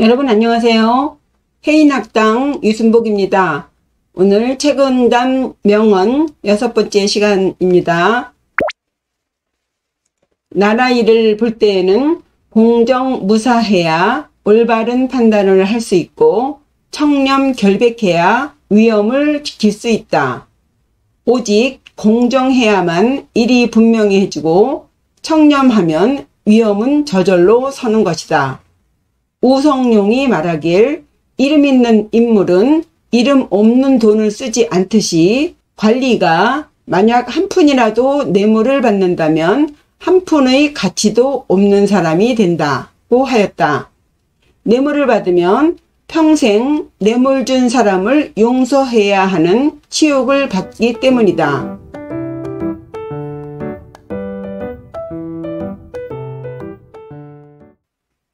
여러분 안녕하세요. 해인학당 유순복입니다. 오늘 책은담 명언 6번째 시간입니다. 나라 일을 볼 때에는 공정무사해야 올바른 판단을 할 수 있고 청렴결백해야 위험을 지킬 수 있다. 오직 공정해야만 일이 분명해지고 청렴하면 위험은 저절로 서는 것이다. 우성룡이 말하길 이름 있는 인물은 이름 없는 돈을 쓰지 않듯이 관리가 만약 한 푼이라도 뇌물을 받는다면 한 푼의 가치도 없는 사람이 된다고 하였다. 뇌물을 받으면 평생 뇌물 준 사람을 용서해야 하는 치욕을 받기 때문이다.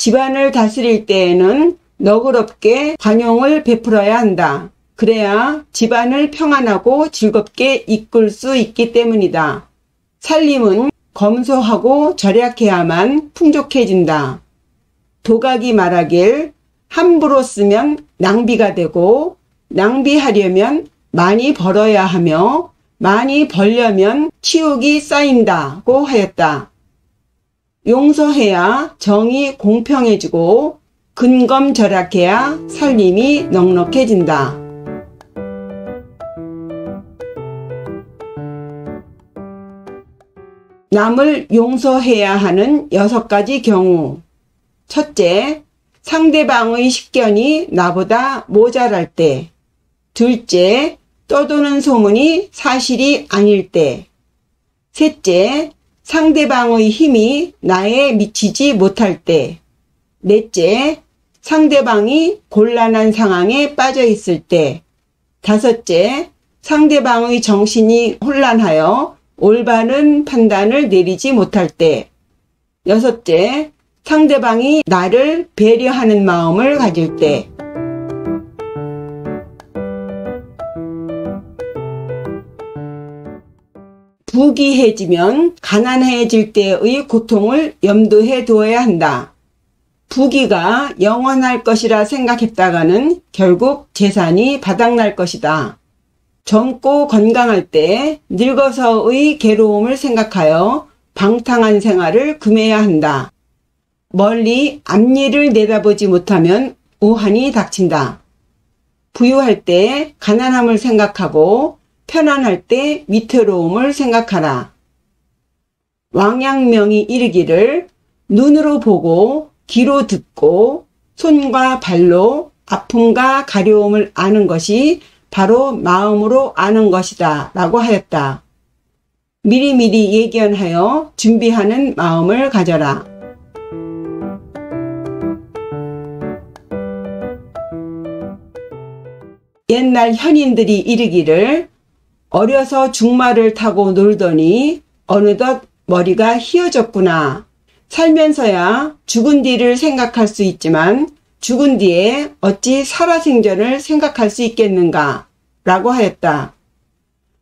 집안을 다스릴 때에는 너그럽게 관용을 베풀어야 한다. 그래야 집안을 평안하고 즐겁게 이끌 수 있기 때문이다. 살림은 검소하고 절약해야만 풍족해진다. 도각이 말하길 함부로 쓰면 낭비가 되고 낭비하려면 많이 벌어야 하며 많이 벌려면 치욕이 쌓인다고 하였다. 용서해야 정이 공평해지고 근검절약해야 살림이 넉넉해진다. 남을 용서해야 하는 6가지 경우. 첫째, 상대방의 식견이 나보다 모자랄 때. 둘째, 떠도는 소문이 사실이 아닐 때. 셋째, 상대방의 힘이 나에 미치지 못할 때. 넷째, 상대방이 곤란한 상황에 빠져 있을 때. 다섯째, 상대방의 정신이 혼란하여 올바른 판단을 내리지 못할 때. 여섯째, 상대방이 나를 배려하는 마음을 가질 때. 부귀해지면 가난해질 때의 고통을 염두에 두어야 한다. 부귀가 영원할 것이라 생각했다가는 결국 재산이 바닥날 것이다. 젊고 건강할 때 늙어서의 괴로움을 생각하여 방탕한 생활을 금해야 한다. 멀리 앞일을 내다보지 못하면 우환이 닥친다. 부유할 때 가난함을 생각하고 편안할 때 위태로움을 생각하라. 왕양명이 이르기를 눈으로 보고 귀로 듣고 손과 발로 아픔과 가려움을 아는 것이 바로 마음으로 아는 것이다 라고 하였다. 미리미리 예견하여 준비하는 마음을 가져라. 옛날 현인들이 이르기를 어려서 중마를 타고 놀더니 어느덧 머리가 휘어졌구나. 살면서야 죽은 뒤를 생각할 수 있지만 죽은 뒤에 어찌 살아생전을 생각할 수 있겠는가 라고 하였다.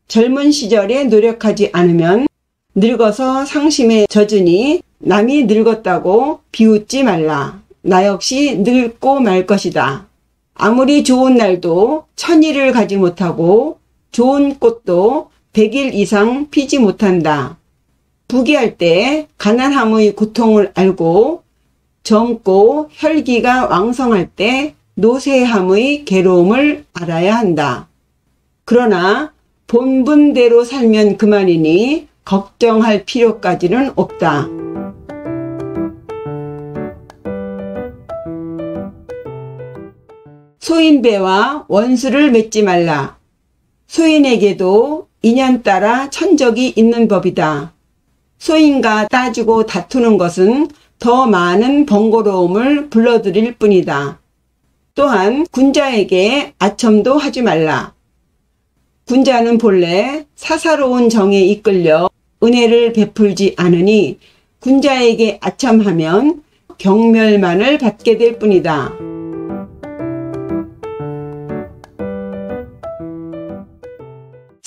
젊은 시절에 노력하지 않으면 늙어서 상심에 젖으니 남이 늙었다고 비웃지 말라. 나 역시 늙고 말 것이다. 아무리 좋은 날도 1000일을 가지 못하고 좋은 꽃도 100일 이상 피지 못한다. 부귀할 때 가난함의 고통을 알고 젊고 혈기가 왕성할 때 노쇠함의 괴로움을 알아야 한다. 그러나 본분대로 살면 그만이니 걱정할 필요까지는 없다. 소인배와 원수를 맺지 말라. 소인에게도 인연 따라 천적이 있는 법이다. 소인과 따지고 다투는 것은 더 많은 번거로움을 불러들일 뿐이다. 또한 군자에게 아첨도 하지 말라. 군자는 본래 사사로운 정에 이끌려 은혜를 베풀지 않으니 군자에게 아첨하면 경멸만을 받게 될 뿐이다.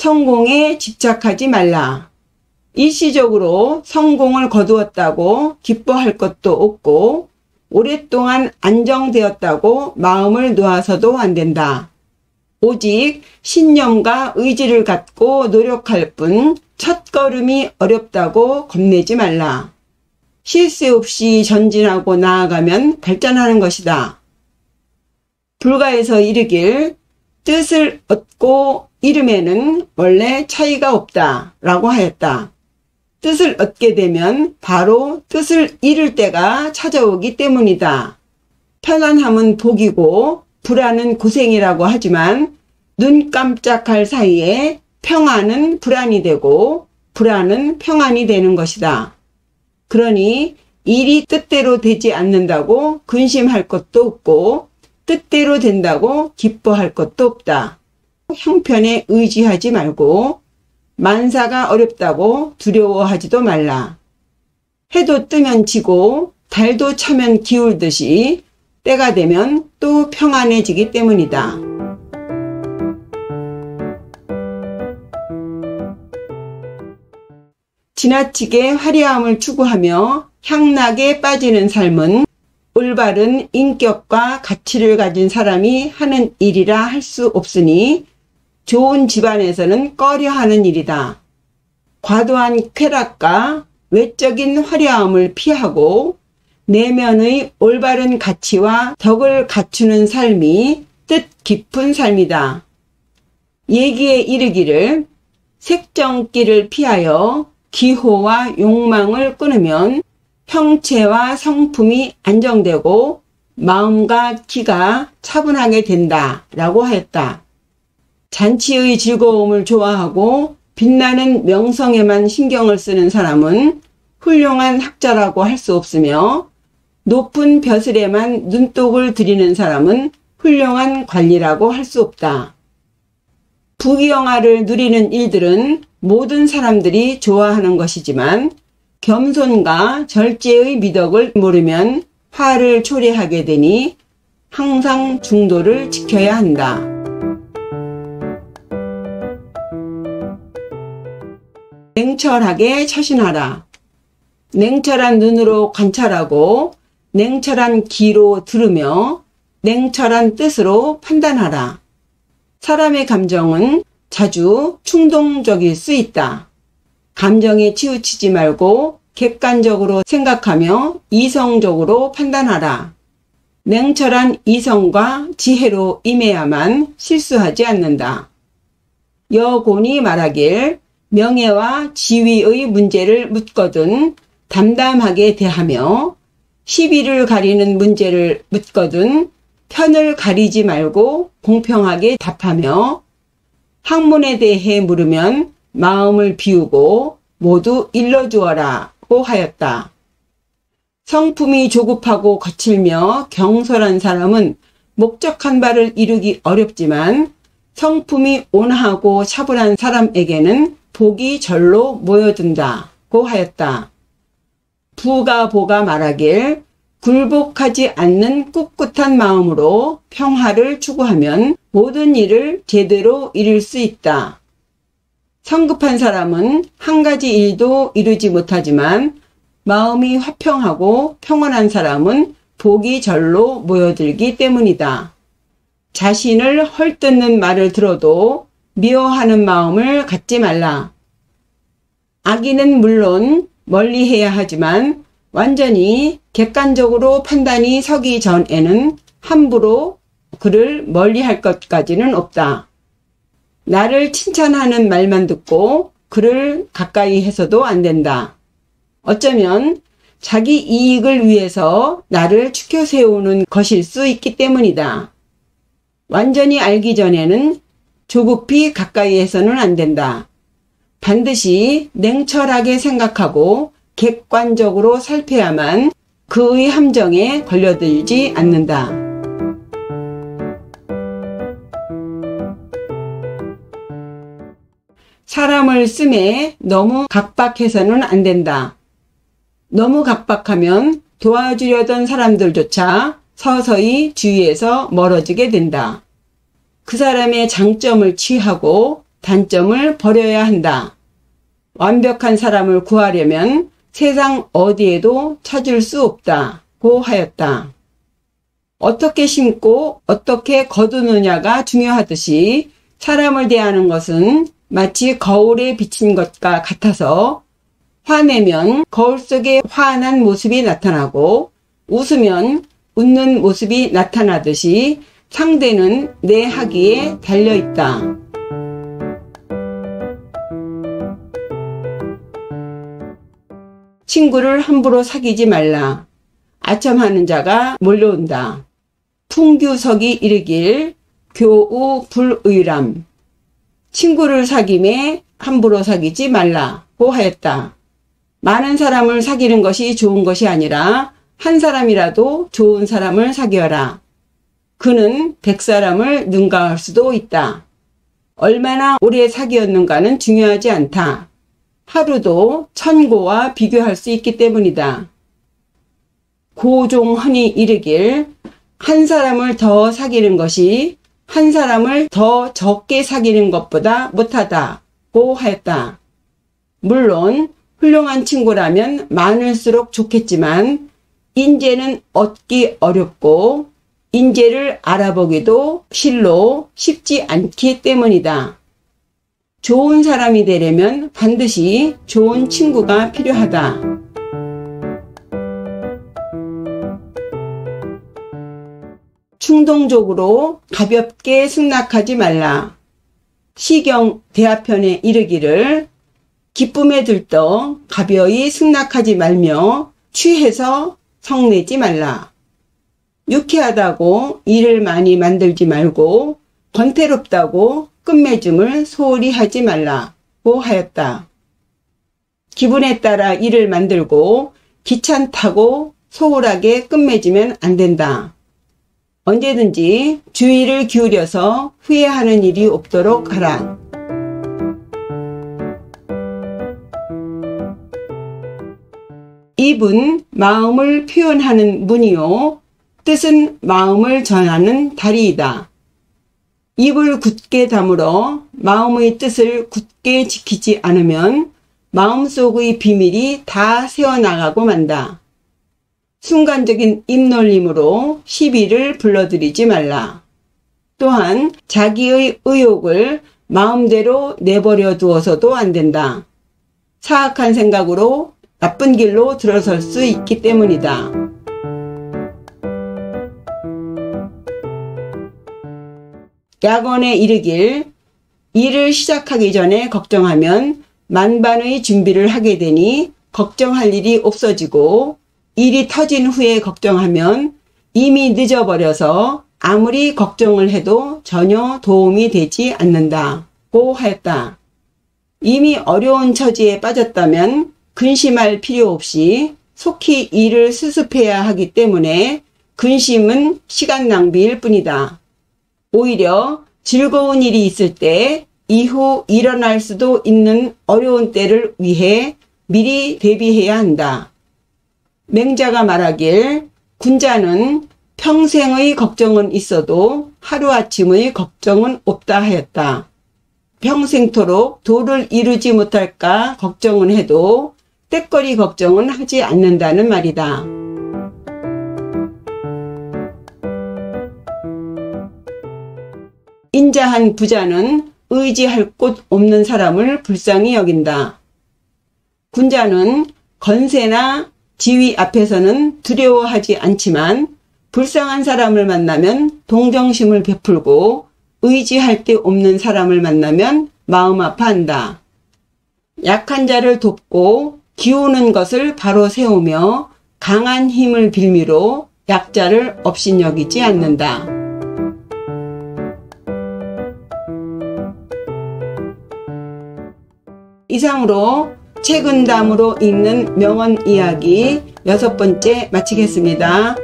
성공에 집착하지 말라. 일시적으로 성공을 거두었다고 기뻐할 것도 없고 오랫동안 안정되었다고 마음을 놓아서도 안 된다. 오직 신념과 의지를 갖고 노력할 뿐 첫걸음이 어렵다고 겁내지 말라. 쉴 새 없이 전진하고 나아가면 발전하는 것이다. 불가에서 이르길 뜻을 얻고 이름에는 원래 차이가 없다 라고 하였다. 뜻을 얻게 되면 바로 뜻을 잃을 때가 찾아오기 때문이다. 편안함은 복이고 불안은 고생이라고 하지만 눈 깜짝할 사이에 평안은 불안이 되고 불안은 평안이 되는 것이다. 그러니 일이 뜻대로 되지 않는다고 근심할 것도 없고 뜻대로 된다고 기뻐할 것도 없다. 형편에 의지하지 말고 만사가 어렵다고 두려워하지도 말라. 해도 뜨면 지고 달도 차면 기울듯이 때가 되면 또 평안해지기 때문이다. 지나치게 화려함을 추구하며 향락에 빠지는 삶은 올바른 인격과 가치를 가진 사람이 하는 일이라 할 수 없으니 좋은 집안에서는 꺼려하는 일이다. 과도한 쾌락과 외적인 화려함을 피하고 내면의 올바른 가치와 덕을 갖추는 삶이 뜻 깊은 삶이다. 예기에 이르기를 색정기를 피하여 기호와 욕망을 끊으면 형체와 성품이 안정되고 마음과 기가 차분하게 된다 라고 하였다. 잔치의 즐거움을 좋아하고 빛나는 명성에만 신경을 쓰는 사람은 훌륭한 학자라고 할 수 없으며 높은 벼슬에만 눈독을 들이는 사람은 훌륭한 관리라고 할 수 없다. 부귀영화를 누리는 일들은 모든 사람들이 좋아하는 것이지만 겸손과 절제의 미덕을 모르면 화를 초래하게 되니 항상 중도를 지켜야 한다. 냉철하게 처신하라. 냉철한 눈으로 관찰하고 냉철한 귀로 들으며 냉철한 뜻으로 판단하라. 사람의 감정은 자주 충동적일 수 있다. 감정에 치우치지 말고 객관적으로 생각하며 이성적으로 판단하라. 냉철한 이성과 지혜로 임해야만 실수하지 않는다. 여곤이 말하길 명예와 지위의 문제를 묻거든 담담하게 대하며 시비를 가리는 문제를 묻거든 편을 가리지 말고 공평하게 답하며 학문에 대해 물으면 마음을 비우고 모두 일러주어라고 하였다. 성품이 조급하고 거칠며 경솔한 사람은 목적한 바를 이루기 어렵지만 성품이 온화하고 차분한 사람에게는 복이 절로 모여든다고 하였다. 부가보가 말하길 굴복하지 않는 꿋꿋한 마음으로 평화를 추구하면 모든 일을 제대로 이룰 수 있다. 성급한 사람은 한 가지 일도 이루지 못하지만 마음이 화평하고 평온한 사람은 복이 절로 모여들기 때문이다. 자신을 헐뜯는 말을 들어도 미워하는 마음을 갖지 말라. 악인은 물론 멀리해야 하지만 완전히 객관적으로 판단이 서기 전에는 함부로 그를 멀리할 것까지는 없다. 나를 칭찬하는 말만 듣고 그를 가까이 해서도 안 된다. 어쩌면 자기 이익을 위해서 나를 추켜 세우는 것일 수 있기 때문이다. 완전히 알기 전에는 조급히 가까이 해서는 안 된다. 반드시 냉철하게 생각하고 객관적으로 살펴야만 그의 함정에 걸려들지 않는다. 사람을 씀에 너무 각박해서는 안 된다. 너무 각박하면 도와주려던 사람들조차 서서히 주위에서 멀어지게 된다. 그 사람의 장점을 취하고 단점을 버려야 한다. 완벽한 사람을 구하려면 세상 어디에도 찾을 수 없다. 고 하였다. 어떻게 심고 어떻게 거두느냐가 중요하듯이 사람을 대하는 것은 마치 거울에 비친 것과 같아서 화내면 거울 속에 화난 모습이 나타나고 웃으면 웃는 모습이 나타나듯이 상대는 내 하기에 달려있다. 친구를 함부로 사귀지 말라. 아첨하는 자가 몰려온다. 풍규석이 이르길 교우 불의람. 친구를 사귐에 함부로 사귀지 말라고 하였다. 많은 사람을 사귀는 것이 좋은 것이 아니라 한 사람이라도 좋은 사람을 사귀어라. 그는 100사람을 능가할 수도 있다. 얼마나 오래 사귀었는가는 중요하지 않다. 하루도 천고와 비교할 수 있기 때문이다. 고종헌이 이르길 한 사람을 더 사귀는 것이 한 사람을 더 적게 사귀는 것보다 못하다고 하였다. 물론 훌륭한 친구라면 많을수록 좋겠지만 인재는 얻기 어렵고 인재를 알아보기도 실로 쉽지 않기 때문이다. 좋은 사람이 되려면 반드시 좋은 친구가 필요하다. 충동적으로 가볍게 승낙하지 말라. 시경 대화편에 이르기를 기쁨에 들떠 가벼이 승낙하지 말며 취해서 성내지 말라. 유쾌하다고 일을 많이 만들지 말고 권태롭다고 끝맺음을 소홀히 하지 말라고 하였다. 기분에 따라 일을 만들고 귀찮다고 소홀하게 끝맺으면 안 된다. 언제든지 주의를 기울여서 후회하는 일이 없도록 하라. 입은 마음을 표현하는 문이요 뜻은 마음을 전하는 다리이다. 입을 굳게 다물어 마음의 뜻을 굳게 지키지 않으면 마음속의 비밀이 다 새어나가고 만다. 순간적인 입놀림으로 시비를 불러들이지 말라. 또한 자기의 의욕을 마음대로 내버려 두어서도 안 된다. 사악한 생각으로 나쁜 길로 들어설 수 있기 때문이다. 약언에 이르길 일을 시작하기 전에 걱정하면 만반의 준비를 하게 되니 걱정할 일이 없어지고 일이 터진 후에 걱정하면 이미 늦어버려서 아무리 걱정을 해도 전혀 도움이 되지 않는다고 하였다. 이미 어려운 처지에 빠졌다면 근심할 필요 없이 속히 일을 수습해야 하기 때문에 근심은 시간 낭비일 뿐이다. 오히려 즐거운 일이 있을 때 이후 일어날 수도 있는 어려운 때를 위해 미리 대비해야 한다. 맹자가 말하길 군자는 평생의 걱정은 있어도 하루아침의 걱정은 없다 하였다. 평생토록 도를 이루지 못할까 걱정은 해도 때거리 걱정은 하지 않는다는 말이다. 인자한 부자는 의지할 곳 없는 사람을 불쌍히 여긴다. 군자는 건세나 지위 앞에서는 두려워하지 않지만 불쌍한 사람을 만나면 동정심을 베풀고 의지할 데 없는 사람을 만나면 마음 아파한다. 약한 자를 돕고 기우는 것을 바로 세우며 강한 힘을 빌미로 약자를 업신여기지 않는다. 이상으로 책은담으로 읽는 명언 이야기 6번째 마치겠습니다.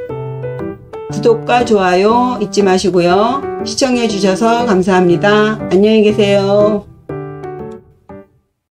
구독과 좋아요 잊지 마시고요. 시청해 주셔서 감사합니다. 안녕히 계세요.